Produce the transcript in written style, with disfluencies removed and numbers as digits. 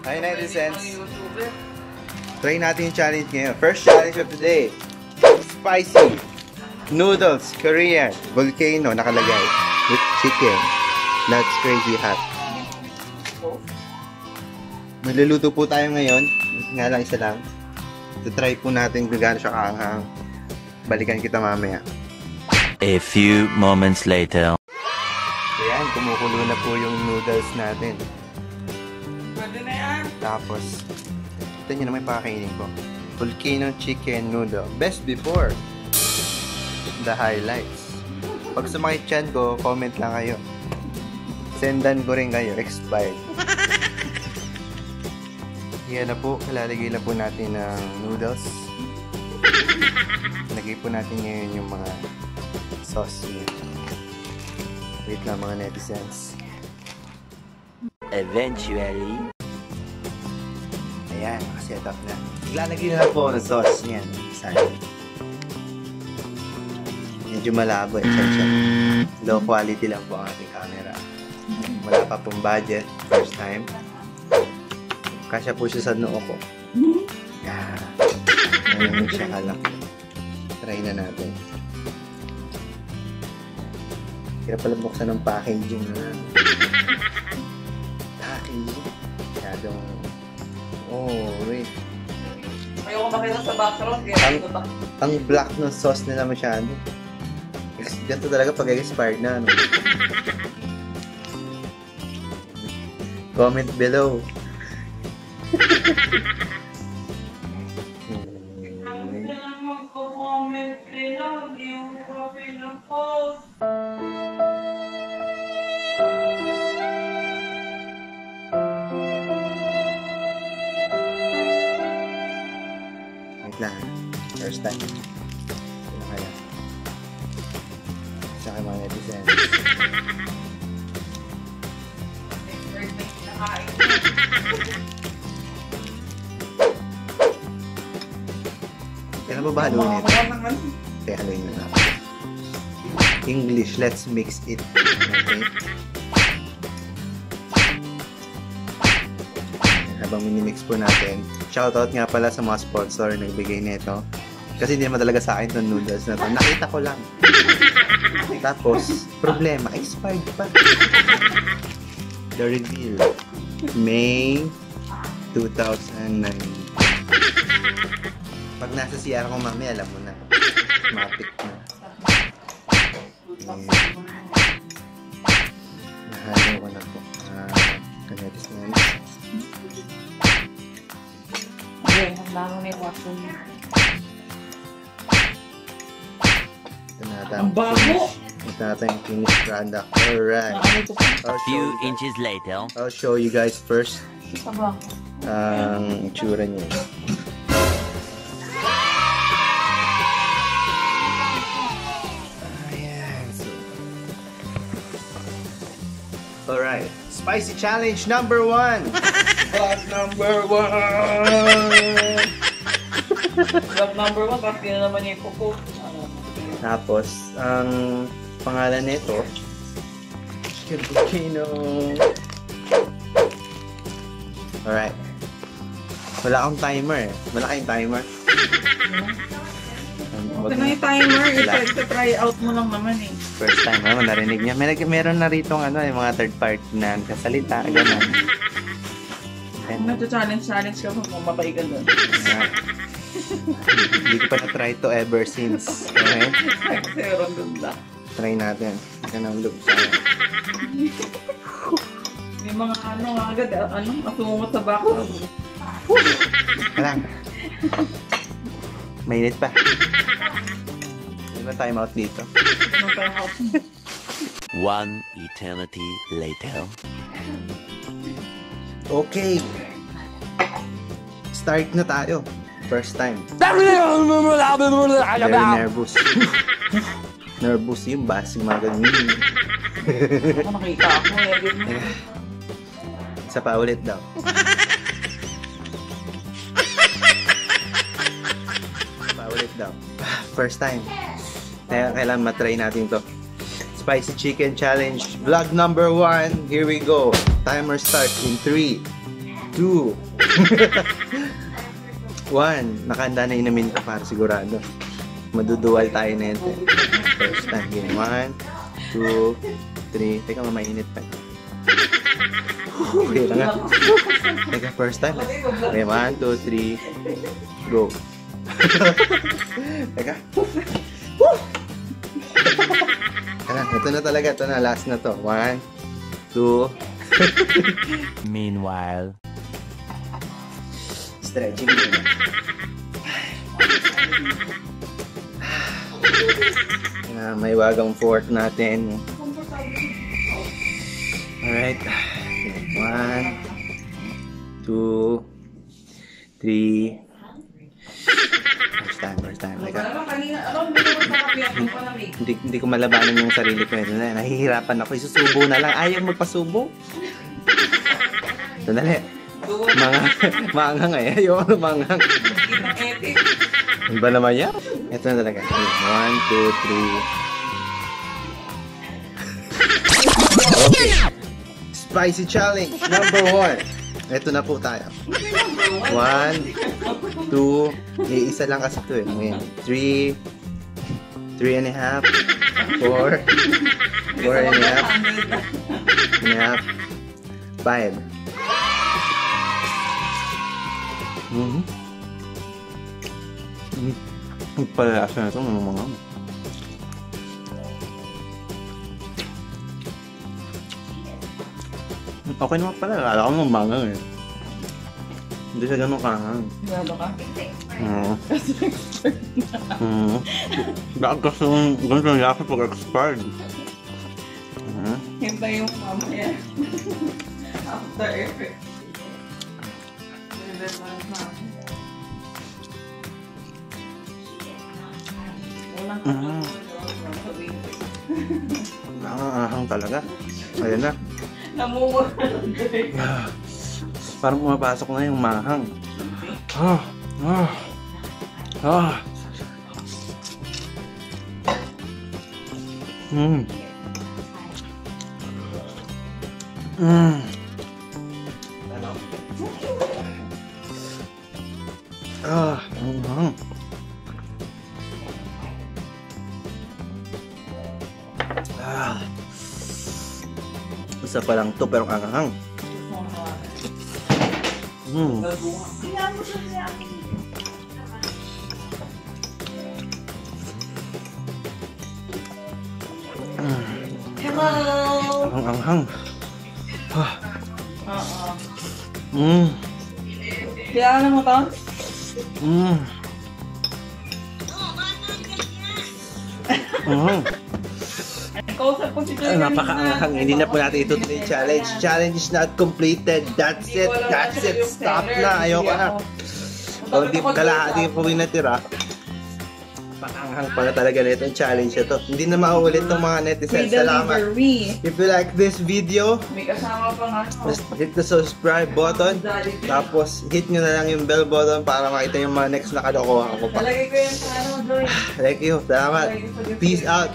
Hi, netizens. Try natin yung challenge ngayon. First challenge of the day. Spicy noodles, Korean, volcano, nakalagay. With chicken. That's crazy hot. Magluluto po tayo ngayon. Nga lang, isa lang. Try po natin kung gaano siya kaanghang. Balikan kita mamaya. A few moments later. Ayan, kumukulo na po yung noodles natin. Pwede na yan. Tapos, ito nyo naman yung pakakainin ko. Volcano chicken noodle. Best before. The highlights. Pag sumakit chan ko, comment lang kayo. Sendan ko rin kayo. Expired. Yan na po. Lalagay na po natin ng noodles. Lagay po natin ngayon yung mga sauce niya. Wait lang mga netizens. Eventually. Ayan, nakaset up na. Iglalagay na lang po ng sauce niyan. Sana. Medyo malabo eh. Low quality lang po ang ating camera. Wala pa pong budget. First time. Kasya po siya sa noo ko. Yeah. Ayun siya kalak. Try na natin. Kaya pala buksan ng packaging na. Packaging. Masyadong... Oh, wait. Ayoko makita sa background. Ang black ng sauce nila masyado. Ganito talaga pag expired na. No? Comment below. Mag-comment below. Yung copy ng post. Wait lang. First time. Sino kaya? Sa akin mga netizens. Kailan ba haluin ito? Kaya haluin na natin. English, let's mix it. Okay? Habang minimix po natin, shoutout nga pala sa mga sponsor na nagbigay nito. Kasi hindi naman talaga sa akin itong noodles na ito. Nakita ko lang. Tapos, problema, expired pa. The reveal. May 2009. Pag nasa CR ko mami, alam mo na. Matik na. Nahalo ko na po. Kanetis na yun. Okay, nagbago na yung water niya. Ang bago! Ito natin yung finished product. Alright. A few inches later. I'll show you guys first ang itsura niya. Alright, spicy challenge number 1. Vlog number 1. Vlog number 1, kasi na naman yung kuko. Tapos, ang pangalan nito, Chicken Volcano. Alright. Wala akong timer eh. Wala kayong timer. Okay na yung timer, ito-try out mo lang naman eh. First time, narinig niya. Meron na rito yung mga third party na kasalita, gano'n. Nag-challenge ka pa, mamabay ka doon. Hindi ko pa na-try to ever since. Okay? Meron doon lang. Try natin. Ganang look sa akin. May mga agad, asungot sa bako. Walang. Mainit pa. Hindi ba time out dito? One eternity later. Okay. Start na tayo. First time. Very nervous. Nervous yung basing mga ganyan. Ako nakita ako eh. Isa pa ulit daw. Paulit daw. First time. Kaya kailangan matry natin to. Spicy Chicken Challenge Vlog number 1. Here we go. Timer starts in 3, 2, 1. Nakahanda na inumin ko para sigurado. Maduduwal tayo na ito. First time. Game 1, 2, 3. Teka, mainit pa. Okay lang nga. Teka, first time. Okay, 1, 2, 3. Go. Teka. Tara, ito na talaga. Ito na, last na to. 1, 2. Meanwhile. Stretching muna. May wagang fork natin. Alright. 1, 2, 3. First time. Like, hindi ko malabanan yung sarili ko. Nahihirapan ako. Isusubo na lang. Ayaw magpasubo. Sandali. Mangang eh. Ayaw mangang. Ano ba naman yan? Ito na talaga. 1, 2, 3. Okay. Spicy challenge number 1. Ito na po tayo. 1, 2. Isa lang kasi ito eh. 3. 3.5. 4. 4.5. 5. Palasa na ito ng mga okay naman pala. Akala ko ng mangang eh. Hindi siya ganun kahang. Sigurado ka? Oo. Bakit kasi ganun yung lasa pag expired? Hintay yung mamaya. After effect. Nakakahang talaga. Ayan na. Namumura. Parang pumapasok na yung mahang. Isa pa lang to pero kakahang. Hello! Ang anghang. Kailangan mo to? Napaka-anghang. Hindi na po natin itutuloy yung challenge. Challenge is not completed. That's it. That's it. Stop na. Ayoko na. So, hindi kalahati po yung natira. Pakanghang pala talaga na itong challenge ito. Hindi na mauulit ng mga netizens. Salamat. If you like this video, just hit the subscribe button. Tapos hit nyo na lang yung bell button para makita yung mga next na kalokohan ko pa. Talagay ko yung Thank you. Salamat. Peace out.